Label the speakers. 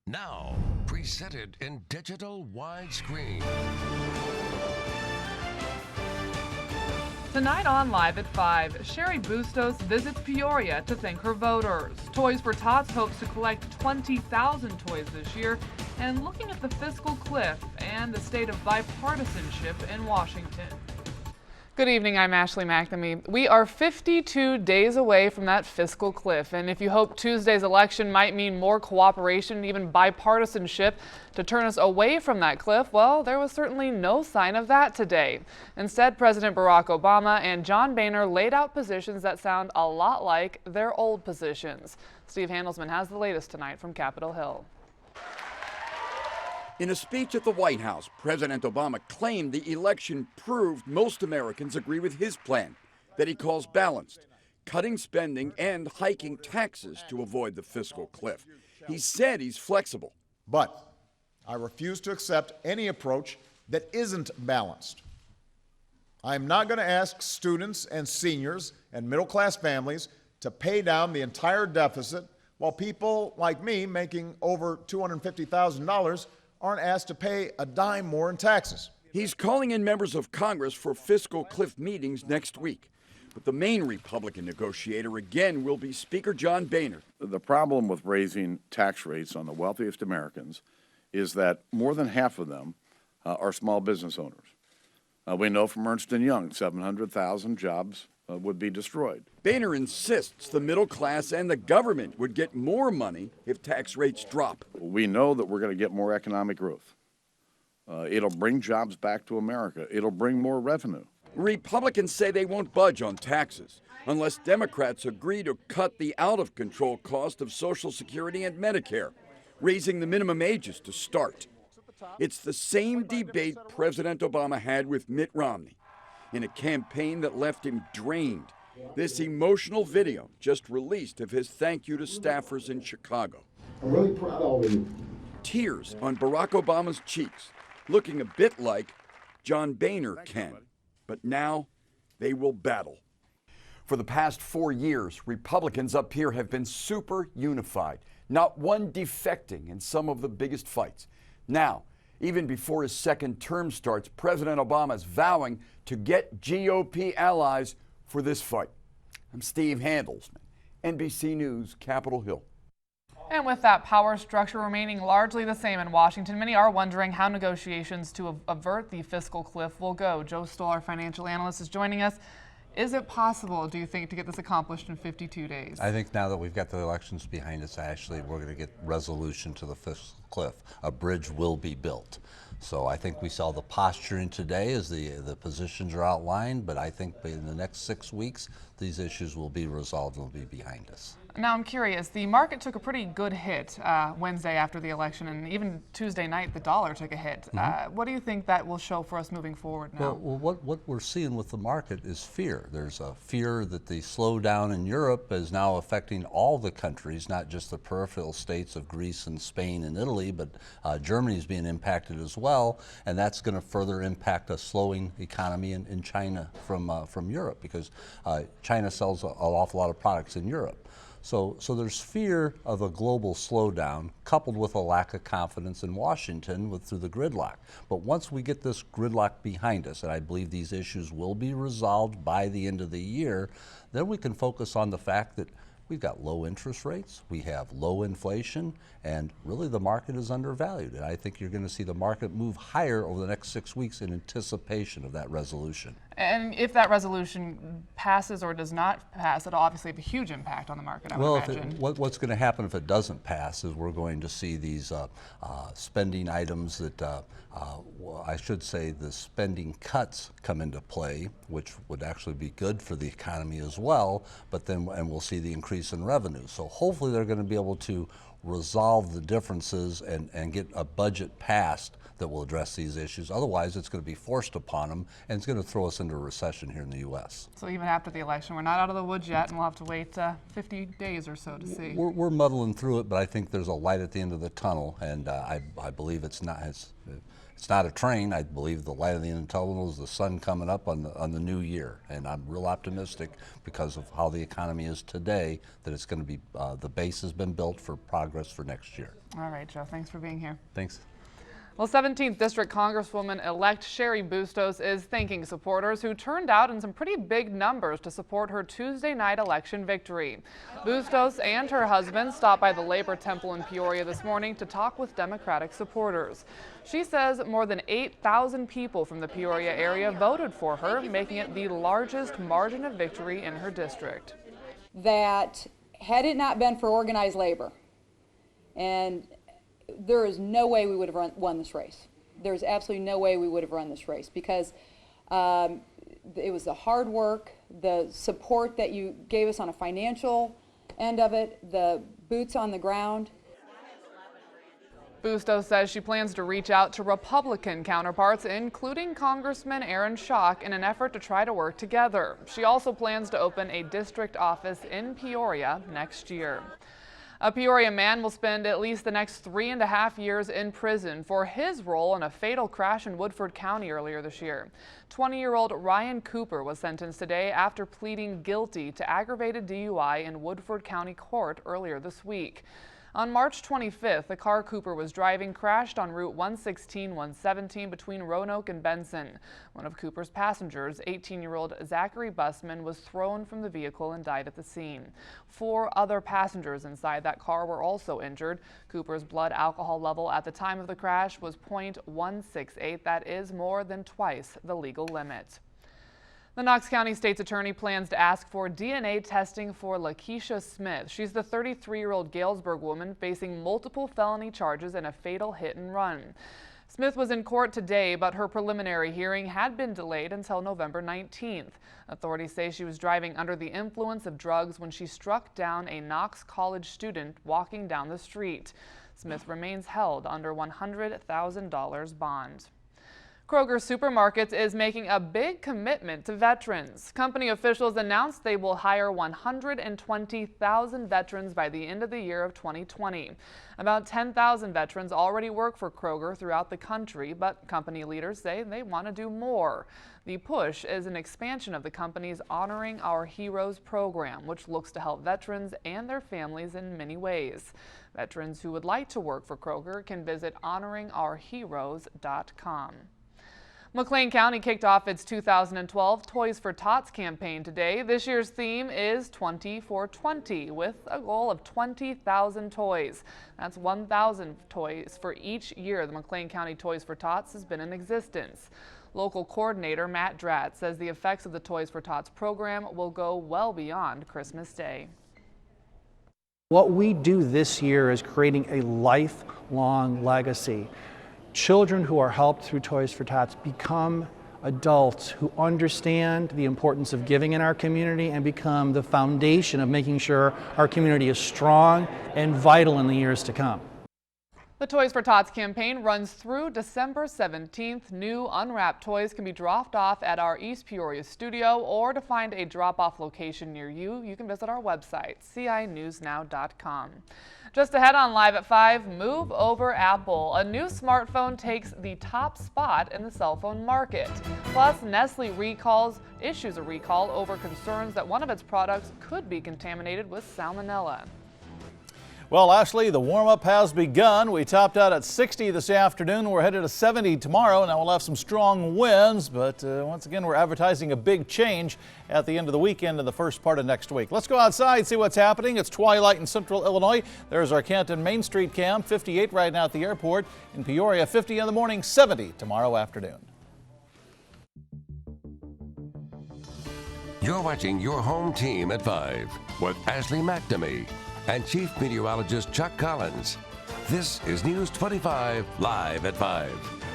Speaker 1: Now, presented in digital widescreen.
Speaker 2: Tonight on Live at 5, Sherry Bustos visits Peoria to thank her voters. Toys for Tots hopes to collect 20,000 toys this year, and looking at the fiscal cliff and the state of bipartisanship in Washington. Good evening, I'm Ashley McNamee. We are 52 days away from that fiscal cliff, and if you hope Tuesday's election might mean more cooperation and even bipartisanship to turn us away from that cliff, well, there was certainly no sign of that today. Instead, President Barack Obama and John Boehner laid out positions that sound a lot like their old positions. Steve Handelsman has the latest tonight from Capitol Hill.
Speaker 3: In a speech at the White House, President Obama claimed the election proved most Americans agree with his plan, that he calls balanced, cutting spending and hiking taxes to avoid the fiscal cliff. He said he's flexible.
Speaker 4: But I refuse to accept any approach that isn't balanced. I'm not going to ask students and seniors and middle-class families to pay down the entire deficit while people like me making over $250,000 aren't asked to pay a dime more in taxes.
Speaker 3: He's calling in members of Congress for fiscal cliff meetings next week. But the main Republican negotiator again will be Speaker John Boehner.
Speaker 5: The problem with raising tax rates on the wealthiest Americans is that more than half of them are small business owners. We know from Ernst & Young, 700,000 jobs would be destroyed.
Speaker 3: Boehner insists the middle class and the government would get more money if tax rates drop.
Speaker 5: We know that we're going to get more economic growth. It'll bring jobs back to America. It'll bring more revenue.
Speaker 3: Republicans say they won't budge on taxes unless Democrats agree to cut the out-of-control cost of Social Security and Medicare, raising the minimum ages to start. It's the same debate President Obama had with Mitt Romney in a campaign that left him drained. This emotional video just released of his thank you to staffers in Chicago.
Speaker 6: I'm really proud of all of you.
Speaker 3: Tears on Barack Obama's cheeks, looking a bit like John Boehner can. But now they will battle. For the past 4 years, Republicans up here have been super unified, not one defecting in some of the biggest fights. Now, even before his second term starts, President Obama is vowing to get GOP allies for this fight. I'm Steve Handelsman, NBC News, Capitol Hill.
Speaker 2: And with that power structure remaining largely the same in Washington, many are wondering how negotiations to avert the fiscal cliff will go. Joe Stoll, our financial analyst, is joining us. Is it possible, do you think, to get this accomplished in 52 days?
Speaker 7: I think now that we've got the elections behind us, Ashley, we're going to get resolution to the fiscal cliff. A bridge will be built. So I think we saw the posturing today as the positions are outlined, but I think in the next 6 weeks, these issues will be resolved and will be behind us.
Speaker 2: Now I'm curious, the market took a pretty good hit Wednesday after the election, and even Tuesday night the dollar took a hit. What do you think that will show for us moving forward now?
Speaker 7: Well, what we're seeing with the market is fear. There's a fear that the slowdown in Europe is now affecting all the countries, not just the peripheral states of Greece and Spain and Italy, but Germany is being impacted as well, and that's going to further impact a slowing economy in China from Europe, because China sells an awful lot of products in Europe. So there's fear of a global slowdown coupled with a lack of confidence in Washington through the gridlock. But once we get this gridlock behind us, and I believe these issues will be resolved by the end of the year, then we can focus on the fact that we've got low interest rates, we have low inflation, and really the market is undervalued. And I think you're going to see the market move higher over the next 6 weeks in anticipation of that resolution.
Speaker 2: And if that resolution passes or does not pass, it'll obviously have a huge impact on the market, I would imagine.
Speaker 7: What's going to happen if it doesn't pass is we're going to see these spending items that, I should say the spending cuts come into play, which would actually be good for the economy as well, and we'll see the increase in revenue. So hopefully they're going to be able to resolve the differences and get a budget passed that will address these issues. Otherwise, it's going to be forced upon them, and it's going to throw us into a recession here in the U.S.
Speaker 2: So even after the election, we're not out of the woods yet, and we'll have to wait 50 days or so to see.
Speaker 7: We're muddling through it, but I think there's a light at the end of the tunnel, and I believe it's not a train. I believe the light at the end of the tunnel is the sun coming up on the new year, and I'm real optimistic because of how the economy is today that it's going to be the base has been built for progress for next year.
Speaker 2: All right, Joe, thanks for being here.
Speaker 7: Thanks.
Speaker 2: Well, 17th District Congresswoman-elect Cheri Bustos is thanking supporters who turned out in some pretty big numbers to support her Tuesday night election victory. Bustos and her husband stopped by the Labor Temple in Peoria this morning to talk with Democratic supporters. She says more than 8,000 people from the Peoria area voted for her, making it the largest margin of victory in her district.
Speaker 8: That had it not been for organized labor, and there is no way we would have won this race. There's absolutely no way we would have run this race because it was the hard work, the support that you gave us on a financial end of it, the boots on the ground.
Speaker 2: Bustos says she plans to reach out to Republican counterparts, including Congressman Aaron Schock, in an effort to try to work together. She also plans to open a district office in Peoria next year. A Peoria man will spend at least the next 3.5 years in prison for his role in a fatal crash in Woodford County earlier this year. 20-year-old Ryan Cooper was sentenced today after pleading guilty to aggravated DUI in Woodford County Court earlier this week. On March 25th, the car Cooper was driving crashed on Route 116-117 between Roanoke and Benson. One of Cooper's passengers, 18-year-old Zachary Busman, was thrown from the vehicle and died at the scene. 4 other passengers inside that car were also injured. Cooper's blood alcohol level at the time of the crash was .168. That is more than twice the legal limit. The Knox County State's Attorney plans to ask for DNA testing for Lakeisha Smith. She's the 33-year-old Galesburg woman facing multiple felony charges in a fatal hit and run. Smith was in court today, but her preliminary hearing had been delayed until November 19th. Authorities say she was driving under the influence of drugs when she struck down a Knox College student walking down the street. Smith remains held under $100,000 bond. Kroger Supermarkets is making a big commitment to veterans. Company officials announced they will hire 120,000 veterans by the end of the year of 2020. About 10,000 veterans already work for Kroger throughout the country, but company leaders say they want to do more. The push is an expansion of the company's Honoring Our Heroes program, which looks to help veterans and their families in many ways. Veterans who would like to work for Kroger can visit honoringourheroes.com. McLean County kicked off its 2012 Toys for Tots campaign today. This year's theme is 20 for 20, with a goal of 20,000 toys. That's 1,000 toys for each year the McLean County Toys for Tots has been in existence. Local coordinator Matt Dratt says the effects of the Toys for Tots program will go well beyond Christmas Day.
Speaker 9: What we do this year is creating a lifelong legacy. Children who are helped through Toys for Tots become adults who understand the importance of giving in our community and become the foundation of making sure our community is strong and vital in the years to come.
Speaker 2: The Toys for Tots campaign runs through December 17th. New unwrapped toys can be dropped off at our East Peoria studio, or to find a drop-off location near you, you can visit our website, cinewsnow.com. Just ahead on Live at 5, move over Apple. A new smartphone takes the top spot in the cell phone market. Plus, Nestle issues a recall over concerns that one of its products could be contaminated with salmonella.
Speaker 10: Well, Ashley, the warm-up has begun. We topped out at 60 this afternoon. We're headed to 70 tomorrow. Now we'll have some strong winds, but once again, we're advertising a big change at the end of the weekend and the first part of next week. Let's go outside, see what's happening. It's twilight in central Illinois. There's our Canton Main Street cam, 58 right now at the airport. In Peoria, 50 in the morning, 70 tomorrow afternoon.
Speaker 1: You're watching your home team at 5 with Ashley McNamee and Chief Meteorologist Chuck Collins. This is News 25 Live at 5.